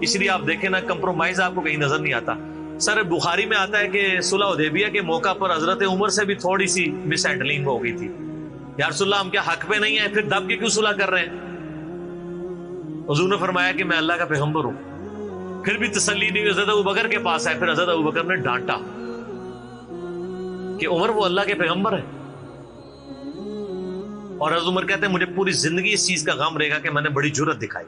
اس لیے آپ دیکھیں نا کمپرومائز آپ کو کہیں نظر نہیں آتا. سر بخاری میں آتا ہے کہ صلح حدیبیہ کے موقع پر حضرت عمر سے بھی تھوڑی سی مس ہینڈلنگ ہو گئی تھی. یا رسول اللہ ہم کیا حق پہ نہیں ہیں, پھر دب کے کیوں صلح کر رہے ہیں؟ حضور نے فرمایا کہ میں اللہ کا پیغمبر ہوں. پھر بھی تسلی نہیں, حضرت ابوبکر کے پاس آئے. پھر حضرت ابوبکر نے ڈانٹا کہ عمر وہ اللہ کے پیغمبر ہے. اور حضرت عمر کہتے ہیں مجھے پوری زندگی اس چیز کا غم رہے گا کہ میں نے بڑی جرأت دکھائی.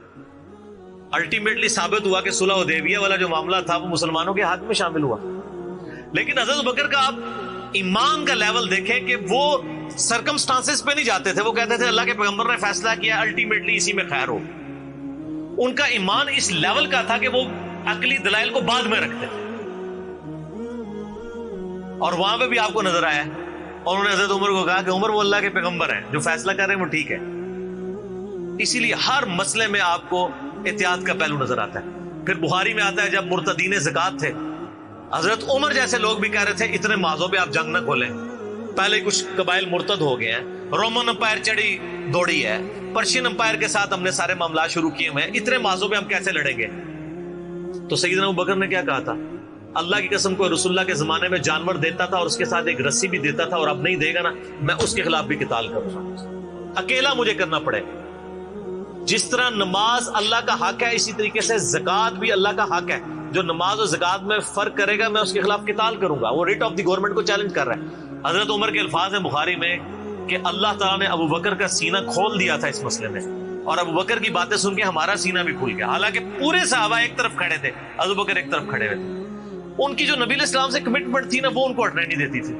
الٹیمیٹلی ثابت ہوا کہ صلح حدیبیہ والا جو معاملہ تھا وہ مسلمانوں کے حق میں شامل ہوا. لیکن حضرت ابوبکر کا آپ ایمان کا لیول دیکھیں کہ وہ سرکمسٹانسز پہ نہیں جاتے تھے. وہ کہتے تھے اللہ کے پیغمبر نے فیصلہ کیا, الٹیمیٹلی اسی میں خیر ہو. ان کا ایمان اس لیول کا تھا کہ وہ عقلی دلائل کو بعد میں رکھتے تھے. اور وہاں پہ بھی آپ کو نظر آیا, اور انہوں نے حضرت عمر کو کہا کہ عمر وہ اللہ کے پیغمبر ہیں, جو فیصلہ کر رہے ہیں وہ ٹھیک ہے. اسی لیے ہر مسئلے میں آپ کو احتیاط کا پہلو نظر آتا ہے. پھر بخاری میں آتا ہے جب مرتدین زکات تھے, حضرت عمر جیسے لوگ بھی کہہ رہے تھے اتنے مازوں پہ آپ جنگ نہ کھولیں, پہلے کچھ قبائل مرتد ہو گئے ہیں, رومن امپائر چڑھی دوڑی ہے, پرشین امپائر کے ساتھ ہم نے سارے معاملات شروع کیے ہوئے ہیں, اتنے مازوں پہ ہم کیسے لڑیں گے؟ تو سیدنا ابوبکر نے کیا کہا تھا, اللہ کی قسم کو رسول اللہ کے زمانے میں جانور دیتا تھا اور اس کے ساتھ ایک رسی بھی دیتا تھا, اور اب نہیں دے گا نا میں اس کے خلاف بھی قتال کروں گا, اکیلا مجھے کرنا پڑے. جس طرح نماز اللہ کا حق ہے, اسی طریقے سے زکات بھی اللہ کا حق ہے. جو نماز اور زکات میں فرق کرے گا میں اس کے خلاف قتال کروں گا. وہ ریٹ آف دی گورنمنٹ کو چیلنج کر رہا ہے. حضرت عمر کے الفاظ ہیں بخاری میں کہ اللہ تعالیٰ نے ابوبکر کا سینہ کھول دیا تھا اس مسئلے میں, اور ابوبکر کی باتیں سن کے ہمارا سینہ بھی کھل گیا. حالانکہ پورے صحابہ ایک طرف کھڑے تھے, ابوبکر ایک طرف کھڑے ہوئے تھے. ان کی جو نبی علیہ السلام سے کمٹمنٹ تھی نا, وہ ان کو ہٹنے نہیں دیتی تھی.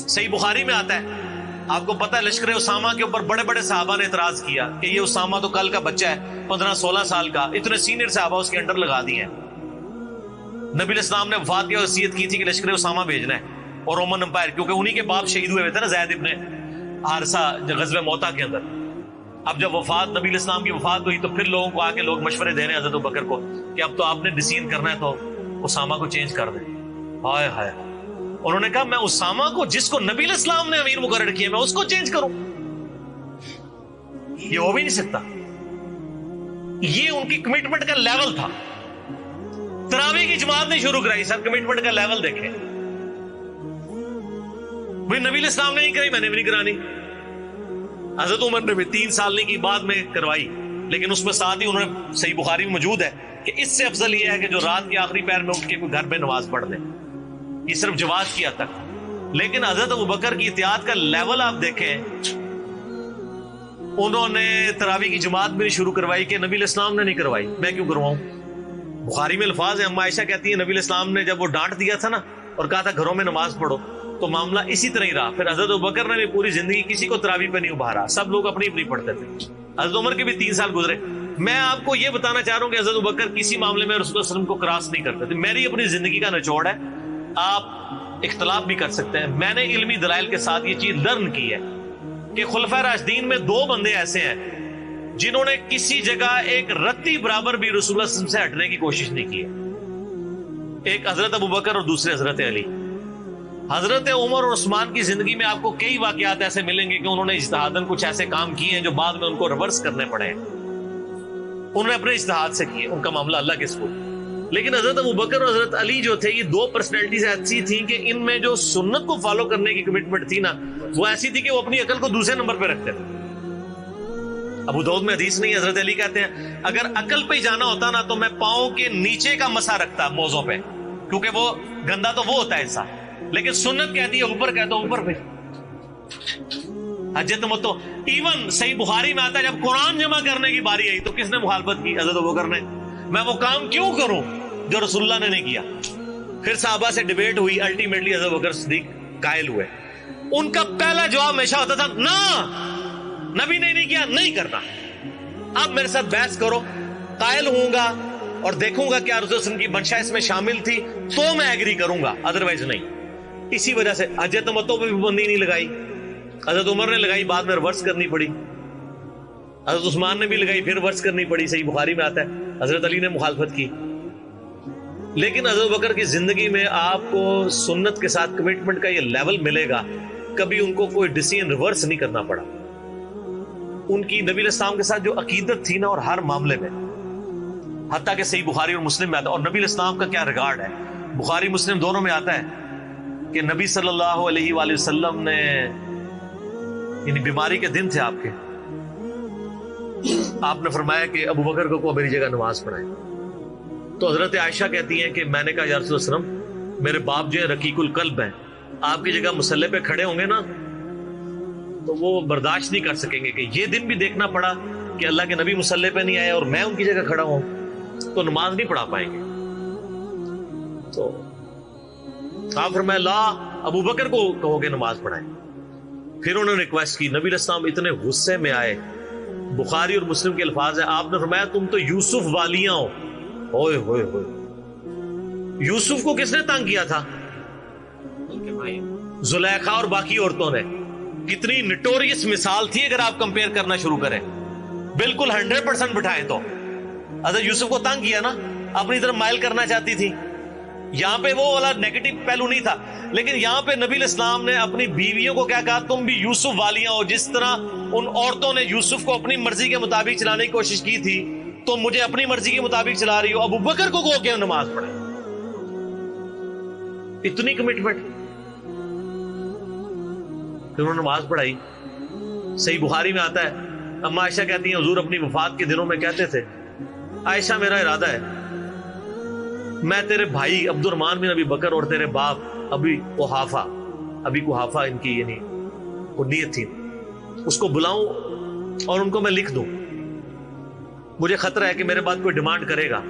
صحیح بخاری میں آتا ہے, آپ کو پتا ہے لشکر اسامہ کے اوپر بڑے بڑے صحابہ نے اعتراض کیا کہ یہ اسامہ تو کل کا بچہ ہے, 15-16 سال کا, اتنے سینئر صحابہ اس کے انڈر لگا دیے ہیں. نبی علیہ السلام نے وفات کی وصیت کی تھی کہ لشکر اسامہ بھیجنا ہے, اور رومن امپائر, کیونکہ انہی کے باپ شہید ہوئے تھے نا, زید ابن حارثہ غزوہ موتا کے اندر. اب جب وفات نبی علیہ السلام کی وفات ہوئی تو پھر لوگوں کو آ کے لوگ مشورے دے رہے ہیں حضرت ابوبکر کو کہ اب تو آپ نے ڈیسیژن کرنا ہے تو اسامہ کو چینج کر دیں. ہائے ہائے, انہوں نے کہا میں اسامہ کو, جس کو نبی علیہ السلام نے امیر مقرر کیا, میں اس کو چینج کروں؟ یہ ہو بھی نہیں سکتا. یہ ان کی کمٹمنٹ کا لیول تھا. تراویح کی جماعت نہیں شروع کرائی, سر کمٹمنٹ کا لیول دیکھیں. بھائی نبی علیہ السلام نے نہیں کرائی, میں نے بھی نہیں کرانی. حضرت عمر نے بھی 3 سال نہیں کی, بعد میں کروائی, لیکن اس میں ساتھ ہی انہوں نے, صحیح بخاری میں موجود ہے کہ اس سے افضل یہ ہے کہ جو رات کے آخری پہر میں اٹھ کے کوئی گھر میں نماز پڑھ لے. یہ صرف جواز کیا تک. لیکن حضرت ابوبکر کی اطاعت کا لیول آپ دیکھیں, انہوں نے تراویح کی جماعت بھی نہیں شروع کروائی کہ نبی علیہ السلام نے نہیں کروائی, میں کیوں کرواؤں. بخاری میں الفاظ ہیں, عائشہ کہتی ہیں نبی علیہ السلام نے جب وہ ڈانٹ دیا تھا نا اور کہا تھا گھروں میں نماز پڑھو, تو معاملہ اسی طرح ہی رہا. پھر حضرت ابوبکر نے بھی پوری زندگی کسی کو تراویح پہ نہیں ابھارا, سب لوگ اپنی اپنی پڑھتے تھے. حضرت عمر کے بھی 3 سال گزرے. میں آپ کو یہ بتانا چاہ رہا ہوں کہ حضرت ابوبکر کسی معاملے میں رسول اللہ صلی اللہ علیہ وسلم کو کراس نہیں کرتے تھے. میری اپنی زندگی کا نچوڑ ہے, آپ اختلاف بھی کر سکتے ہیں. میں نے علمی دلائل کے ساتھ یہ چیز لرن کی ہے کہ خلفائے راشدین میں 2 بندے ایسے ہیں جنہوں نے کسی جگہ ایک رتی برابر بھی رسول اللہ صلی اللہ علیہ وسلم سے ہٹنے کی کوشش نہیں کی ہے. ایک حضرت ابوبکر اور دوسرے حضرت علی. حضرت عمر اور عثمان کی زندگی میں آپ کو کئی واقعات ایسے ملیں گے کہ انہوں نے اجتہاداً کچھ ایسے کام کیے ہیں جو بعد میں ان کو ریورس کرنے پڑے ہیں. انہوں نے اپنے اجتہاد سے کیے, ان کا معاملہ اللہ کے سپرد. لیکن حضرت ابوبکر اور حضرت علی جو تھے, یہ 2 پرسنالٹیز ایسی تھیں کہ ان میں جو سنت کو فالو کرنے کی کمٹمنٹ تھی نا, وہ ایسی تھی کہ وہ اپنی عقل کو دوسرے نمبر پہ رکھتے تھے. ابو داؤد میں حدیث نہیں, حضرت علی کہتے ہیں اگر عقل پہ جانا ہوتا نا تو میں پاؤں کے نیچے کا مسا رکھتا موزوں پہ, کیونکہ وہ گندا تو وہ ہوتا ہے ایسا. لیکن سنت کہتی ہے اوپر, کہتا اوپر پہ حجت مت. ایون صحیح بخاری میں آتا ہے جب قرآن جمع کرنے کی باری آئی تو کس نے مخالفت کی؟ حضرت ابوبکر نے. میں وہ کام کیوں کروں جو رسول اللہ نے نہیں کیا؟ پھر صحابہ سے ڈیبیٹ ہوئی, الٹیمیٹلی حضرت ابوبکر صدیق قائل ہوئے. ان کا پہلا جواب ہمیشہ ہوتا تھا نا, نبی نے نہیں کیا, نہیں کرنا. اب میرے ساتھ بحث کرو, قائل ہوں گا اور دیکھوں گا کیا رسول اللہ کی منشا اس میں شامل تھی تو میں ایگری کروں گا, ادروائز نہیں. اسی وجہ سے حجت متوں پہ بھی پابندی نہیں لگائی. حضرت عمر نے لگائی, بعد میں ریورس کرنی پڑی. حضرت عثمان نے بھی لگائی, پھر ریورس کرنی پڑی. صحیح بخاری میں آتا ہے حضرت علی نے مخالفت کی. لیکن حضرت بکر کی زندگی میں آپ کو سنت کے ساتھ کمٹمنٹ کا یہ لیول ملے گا, کبھی ان کو کوئی ڈیسیژن ریورس نہیں کرنا پڑا. ان کی نبی علیہ السلام کے ساتھ جو عقیدت تھی نا, اور ہر معاملے میں حتیٰ کہ صحیح بخاری اور مسلم میں آتا ہے. اور نبی علیہ السلام کا کیا ریگارڈ ہے, بخاری مسلم دونوں میں آتا ہے کہ نبی صلی اللہ علیہ وآلہ وسلم نے, یعنی بیماری کے دن تھے آپ کے, آپ نے فرمایا کہ ابو بکر کو میری جگہ نماز پڑھائے. تو حضرت عائشہ کہتی ہیں کہ میں نے کہا یا رسول اللہ صلی اللہ علیہ وسلم, میرے باپ جو ہے رقیق القلب ہیں, آپ کی جگہ مصلی پہ کھڑے ہوں گے نا تو وہ برداشت نہیں کر سکیں گے کہ یہ دن بھی دیکھنا پڑا کہ اللہ کے نبی مصلی پہ نہیں آئے اور میں ان کی جگہ کھڑا ہوں, تو نماز نہیں پڑھا پائیں گے. تو آپ فرمایا لا, ابو بکر کو کہو کہ نماز پڑھائیں. پھر انہوں نے ریکویسٹ کی, نبی علیہ السلام اتنے غصے میں آئے. بخاری اور مسلم کے الفاظ ہیں, آپ نے فرمایا تم تو یوسف والیاں ہو. ہوئے ہوئے ہوئے, یوسف کو کس نے تنگ کیا تھا؟ زلیخا اور باقی عورتوں نے. کتنی نٹوریس مثال تھی اگر آپ کمپیئر کرنا شروع کریں, بالکل 100% بٹھائیں تو. حضرت یوسف کو تنگ کیا نا, اپنی طرف مائل کرنا چاہتی تھی. یہاں پہ وہ والا نیگیٹو پہلو نہیں تھا, لیکن یہاں پہ نبی علیہ السلام نے اپنی بیویوں کو کیا کہا, تم بھی یوسف والیاں ہو. جس طرح ان عورتوں نے یوسف کو اپنی مرضی کے مطابق چلانے کی کوشش کی تھی, تو مجھے اپنی مرضی کے مطابق چلا رہی ہو. ابو بکر کو کہو کہ نماز پڑھے. اتنی کمٹمنٹ. پھر انہوں نے نماز پڑھائی. صحیح بخاری میں آتا ہے, اما عائشہ کہتی ہیں حضور اپنی وفات کے دنوں میں کہتے تھے, عائشہ میرا ارادہ ہے میں تیرے بھائی عبد الرحمن بن ابی بکر اور تیرے باپ ابی قحافہ ان کی یعنی نیت تھی, اس کو بلاؤں اور ان کو میں لکھ دوں. مجھے خطرہ ہے کہ میرے بعد کوئی ڈیمانڈ کرے گا,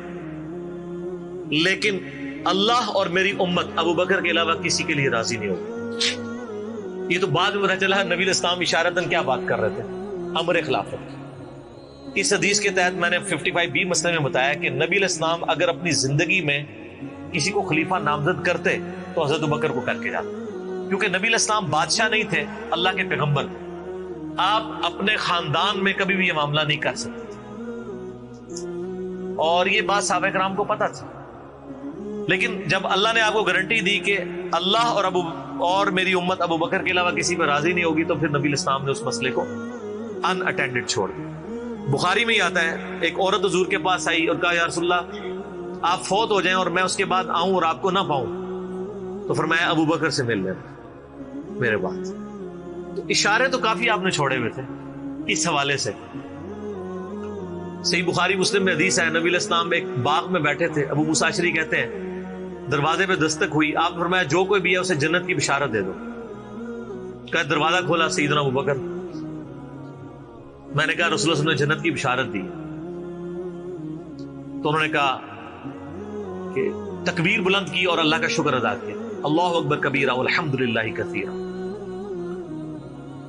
لیکن اللہ اور میری امت ابو بکر کے علاوہ کسی کے لیے راضی نہیں ہوگی. یہ تو بعد میں پتہ چلا نبی علیہ السلام اشارتاً کیا بات کر رہے تھے, امر خلافت. اس حدیث کے تحت میں نے 55B مسئلے میں بتایا کہ نبی علیہ السلام اگر اپنی زندگی میں کسی کو خلیفہ نامزد کرتے تو حضرت ابو بکر کو کر کے جاتے, کیونکہ نبی علیہ السلام بادشاہ نہیں تھے, اللہ کے پیغمبر تھے. آپ اپنے خاندان میں کبھی بھی یہ معاملہ نہیں کر سکتے, اور یہ بات صحابہ کرام کو پتہ تھی. لیکن جب اللہ نے آپ کو گارنٹی دی کہ اللہ اور میری امت ابو بکر کے علاوہ کسی پہ راضی نہیں ہوگی, تو پھر نبی علیہ السلام نے اس مسئلے کو ان اٹینڈڈ چھوڑ دیا. بخاری میں ہی آتا ہے, ایک عورت حضور کے پاس آئی اور کہا یا رسول اللہ آپ فوت ہو جائیں اور میں اس کے بعد آؤں اور آپ کو نہ پاؤں, تو فرمایا ابو بکر سے مل لینا میرے بعد. تو اشارے تو کافی آپ نے چھوڑے ہوئے تھے اس حوالے سے. صحیح بخاری مسلم میں حدیث ہے, نبی علیہ السلام ایک باغ میں بیٹھے تھے, ابو موسیٰ اشعری کہتے ہیں دروازے پہ دستک ہوئی, آپ فرمایا جو کوئی بھی ہے اسے جنت کی بشارت دے دو. کہا دروازہ کھولا سیدنا ابو بکر. میں نے کہا رسول اللہ صلی اللہ علیہ وسلم نے جنت کی بشارت دی. تو انہوں نے کہا کہ تکبیر بلند کی اور اللہ کا شکر ادا کیا, اللہ اکبر کبیرہ والحمدللہ کثیرہ.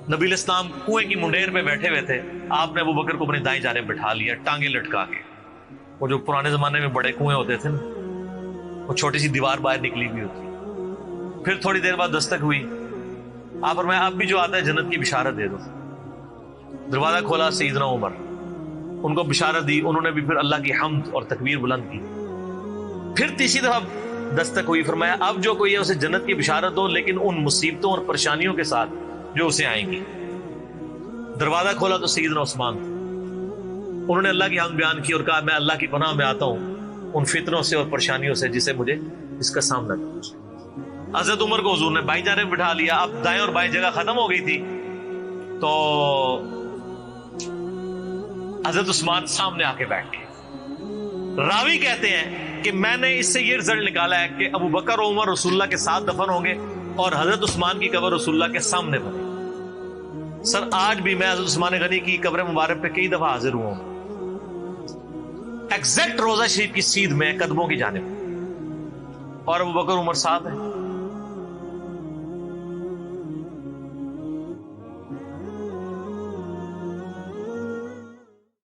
نبی علیہ السلام کنویں کی منڈیر پہ بیٹھے ہوئے تھے, آپ نے ابو بکر کو اپنی دائیں جانب بٹھا لیا, ٹانگیں لٹکا کے. وہ جو پرانے زمانے میں بڑے کنویں ہوتے تھے نا, وہ چھوٹی سی دیوار باہر نکلی ہوئی ہوتی. پھر تھوڑی دیر بعد دستک ہوئی, آپ فرمایا اب بھی جو آتا ہے جنت کی بشارت دے دو. دروازہ کھولا سیدنا عمر, ان کو بشارت دی. انہوں نے بھی پھر اللہ کی حمد اور تکبیر بلند کی. پھر تیسری دفعہ دستک ہوئی, فرمایا اب جو کوئی ہے اسے جنت کی بشارت دو, لیکن ان مصیبتوں اور پریشانیوں کے ساتھ جو اسے آئیں گی. دروازہ کھولا تو سیدنا عثمان تھے. انہوں نے اللہ کی حمد بیان کی اور کہا میں اللہ کی پناہ میں آتا ہوں ان فتنوں سے اور پریشانیوں سے جسے مجھے اس کا سامنا کرنا. حضرت عمر کو حضور نے بائیں جانب بٹھا لیا. اب دائیں اور بائیں جگہ ختم ہو گئی تھی, تو حضرت عثمان سامنے آ کے بیٹھ گئے. راوی کہتے ہیں کہ میں نے اس سے یہ رزلٹ نکالا ہے کہ ابو بکر و عمر رسول اللہ کے ساتھ دفن ہوں گے اور حضرت عثمان کی قبر رسول اللہ کے سامنے بنے. سر آج بھی میں حضرت عثمان غنی کی قبر مبارک پہ کئی دفعہ حاضر ہوا ہوں, ایگزیکٹ روزہ شریف کی سیدھ میں قدموں کی جانب, اور ابو بکر عمر ساتھ ہیں.